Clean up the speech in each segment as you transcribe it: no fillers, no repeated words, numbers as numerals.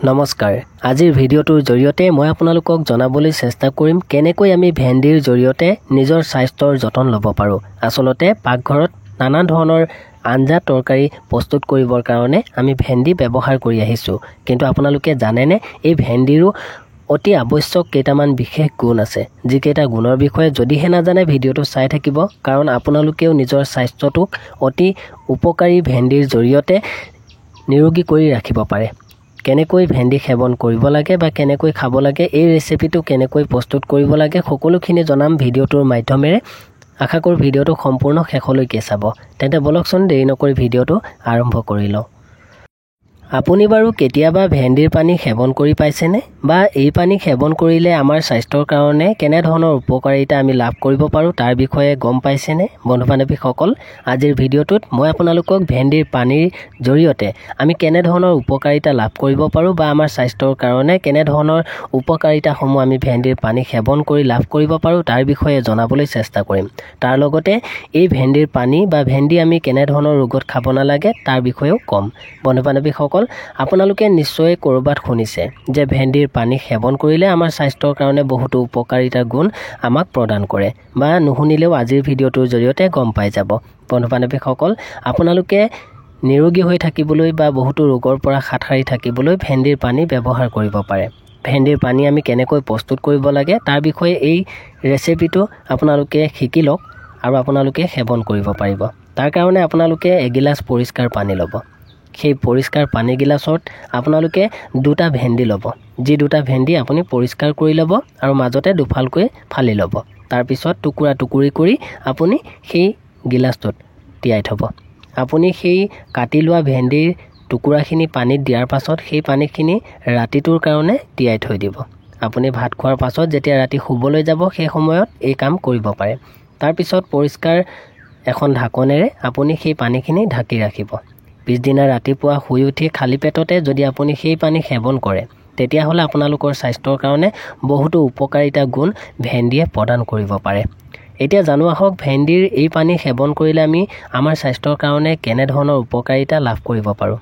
নমস্কাৰ আজিৰ ভিডিঅ'টোৰ জৰিয়তে মই আপোনালোকক জনাবলৈ চেষ্টা কৰিম কেনেকৈ আমি ভেন্দিৰ জৰিয়তে নিজৰ স্বাস্থ্যৰ যতন ল'ব পাৰোঁ। আসলতে পাকঘৰত নানা ধৰণৰ আঞ্জা তৰকাৰী প্ৰস্তুত কৰিবৰ কাৰণে আমি ভেন্দি ব্যৱহাৰ কৰি আহিছোঁ, কিন্তু আপোনালোকে জানেনে এই ভেন্দিৰো অতি আৱশ্যক কেইটামান বিশেষ গুণ আছে, যিকেইটা গুণৰ বিষয়ে যদিহে নাজানে ভিডিঅ'টো চাই থাকিব, কাৰণ আপোনালোকেও নিজৰ স্বাস্থ্যটোক অতি উপকাৰী ভেন্দিৰ জৰিয়তে নিৰোগী কৰি ৰাখিব পাৰে। কেনেকৈ ভেন্দি সেৱন কৰিব লাগে বা কেনেকৈ খাব লাগে, এই ৰেচিপিটো কেনেকৈ প্ৰস্তুত কৰিব লাগে সকলোখিনি জনাম ভিডিঅ'টোৰ মাধ্যমেৰে। আশা কৰোঁ ভিডিঅ'টো সম্পূৰ্ণ শেষলৈকে চাব। তেন্তে বলকচোন দেৰি নকৰি ভিডিঅ'টো আৰম্ভ কৰি লওঁ। আপুনি বাৰু কেতিয়াবা ভেন্দিৰ পানী সেৱন কৰি পাইছেনে, বা এই পানী সেৱন কৰিলে আমাৰ স্বাস্থ্যৰ কাৰণে কেনেধৰণৰ উপকাৰিতা আমি লাভ কৰিব পাৰোঁ তাৰ বিষয়ে গম পাইছেনে? বন্ধু বান্ধৱীসকল, আজিৰ ভিডিঅ'টোত মই আপোনালোকক ভেন্দিৰ পানীৰ জৰিয়তে আমি কেনেধৰণৰ উপকাৰিতা লাভ কৰিব পাৰোঁ বা আমাৰ স্বাস্থ্যৰ কাৰণে কেনেধৰণৰ উপকাৰিতাসমূহ আমি ভেন্দিৰ পানী সেৱন কৰি লাভ কৰিব পাৰোঁ তাৰ বিষয়ে জনাবলৈ চেষ্টা কৰিম। তাৰ লগতে এই ভেন্দিৰ পানী বা ভেন্দি আমি কেনেধৰণৰ ৰোগত খাব নালাগে তাৰ বিষয়েও ক'ম। বন্ধু বান্ধৱীসকল, আপোনালোকে নিশ্চয় ক'ৰবাত শুনিছে যে ভেন্দিৰ পানী সেৱন কৰিলে আমাৰ স্বাস্থ্যৰ কাৰণে বহুতো উপকাৰিতাৰ গুণ আমাক প্ৰদান কৰে, বা নুশুনিলেও আজিৰ ভিডিঅ'টোৰ জৰিয়তে গম পাই যাব। বন্ধু বান্ধৱীসকল, আপোনালোকে নিৰোগী হৈ থাকিবলৈ বা বহুতো ৰোগৰ পৰা হাত সাৰি থাকিবলৈ ভেন্দিৰ পানী ব্যৱহাৰ কৰিব পাৰে। ভেন্দিৰ পানী আমি কেনেকৈ প্ৰস্তুত কৰিব লাগে তাৰ বিষয়ে এই ৰেচিপিটো আপোনালোকে শিকি লওক আৰু আপোনালোকে সেৱন কৰিব পাৰিব। তাৰ কাৰণে আপোনালোকে এগিলাচ পৰিষ্কাৰ পানী ল'ব। সেই পৰিষ্কাৰ পানী গিলাচত আপোনালোকে দুটা ভেন্দি ল'ব, যি দুটা ভেন্দি আপুনি পৰিষ্কাৰ কৰি ল'ব আৰু মাজতে দুফালকৈ ফালি ল'ব। তাৰপিছত টুকুৰা টুকুৰি কৰি আপুনি সেই গিলাচটোত তিয়াই থ'ব। আপুনি সেই কাটি লোৱা ভেন্দিৰ টুকুৰাখিনি পানীত দিয়াৰ পাছত সেই পানীখিনি ৰাতিটোৰ কাৰণে তিয়াই থৈ দিব। আপুনি ভাত খোৱাৰ পাছত যেতিয়া ৰাতি শুবলৈ যাব সেই সময়ত এই কাম কৰিব পাৰে। তাৰপিছত পৰিষ্কাৰ এখন ঢাকনেৰে আপুনি সেই পানীখিনি ঢাকি ৰাখিব। পিছদিনা ৰাতিপুৱা শুই উঠি খালী পেটতে যদি আপুনি সেই পানী সেৱন কৰে, তেতিয়াহ'লে আপোনালোকৰ স্বাস্থ্যৰ কাৰণে বহুতো উপকাৰিতা গুণ ভেন্দিয়ে প্ৰদান কৰিব পাৰে। এতিয়া জানো আহক ভেন্দিৰ এই পানী সেৱন কৰিলে আমি আমাৰ স্বাস্থ্যৰ কাৰণে কেনেধৰণৰ উপকাৰিতা লাভ কৰিব পাৰোঁ।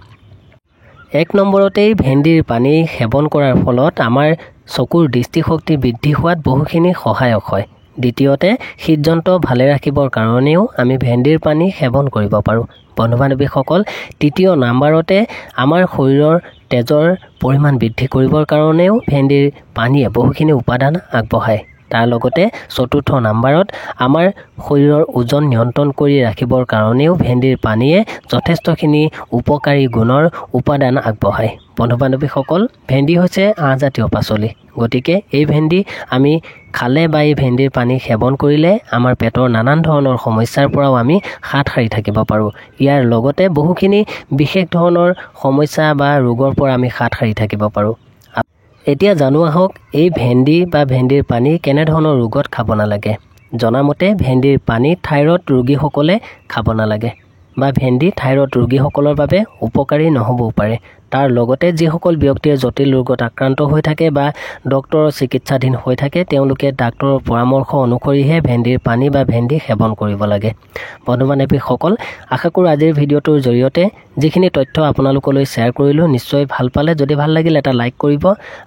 1 নম্বৰতেই ভেন্দিৰ পানী সেৱন কৰাৰ ফলত আমাৰ চকুৰ দৃষ্টিশক্তি বৃদ্ধি হোৱাত বহুখিনি সহায়ক হয়। দ্বিতীয়তে হৃদযন্ত্ৰ ভালে ৰাখিবৰ কাৰণেও আমি ভেন্দিৰ পানী সেৱন কৰিব পাৰোঁ। বন্ধু বান্ধৱীসকল, 3 নম্বৰতে আমাৰ শৰীৰৰ তেজৰ পৰিমাণ বৃদ্ধি কৰিবৰ কাৰণেও ভেন্দিৰ পানীয়ে বহুখিনি উপাদান আগবঢ়ায়। তাৰ লগতে 4 নম্বৰত আমাৰ শৰীৰৰ ওজন নিয়ন্ত্ৰণ কৰি ৰাখিবৰ কাৰণেও ভেন্দিৰ পানীয়ে যথেষ্টখিনি উপকাৰী গুণৰ উপাদান আগবঢ়ায়। বন্ধু বান্ধৱীসকল, ভেন্দি হৈছে আহজাতীয় পাচলি, গতিকে এই ভেন্দি আমি খালে বা এই ভেন্দিৰ পানী সেৱন কৰিলে আমাৰ পেটৰ নানান ধৰণৰ সমস্যাৰ পৰাও আমি হাত সাৰি থাকিব পাৰোঁ। ইয়াৰ লগতে বহুখিনি বিশেষ ধৰণৰ সমস্যা বা ৰোগৰ পৰা আমি হাত সাৰি থাকিব পাৰোঁ। এতিয়া জানো আহক এই ভেন্দি বা ভেন্দিৰ পানী কেনেধৰণৰ ৰোগত খাব নালাগে। জনামতে ভেন্দিৰ পানী থাইৰয়ড ৰোগীসকলে খাব নালাগে, বা ভেন্দি থাইৰয়ড ৰোগীসকলৰ বাবে উপকাৰী নহ'বও পাৰে। তাৰ লগতে যিসকল ব্যক্তিয়ে জটিল ৰোগত আক্ৰান্ত হৈ থাকে বা ডক্তৰৰ চিকিৎসাধীন হৈ থাকে, তেওঁলোকে ডাক্তৰৰ পৰামৰ্শ অনুসৰিহে ভেন্দিৰ পানী বা ভেন্দি সেৱন কৰিব লাগে। বন্ধু বান্ধৱীসকল, আশা কৰোঁ আজিৰ ভিডিঅ'টোৰ জৰিয়তে যিখিনি তথ্য আপোনালোকলৈ শ্বেয়াৰ কৰিলোঁ নিশ্চয় ভাল পালে। যদি ভাল লাগিল এটা লাইক কৰিব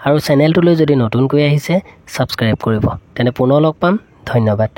আৰু চেনেলটোলৈ যদি নতুনকৈ আহিছে ছাবস্ক্ৰাইব কৰিব। তেনে পুনৰ লগ পাম। ধন্যবাদ।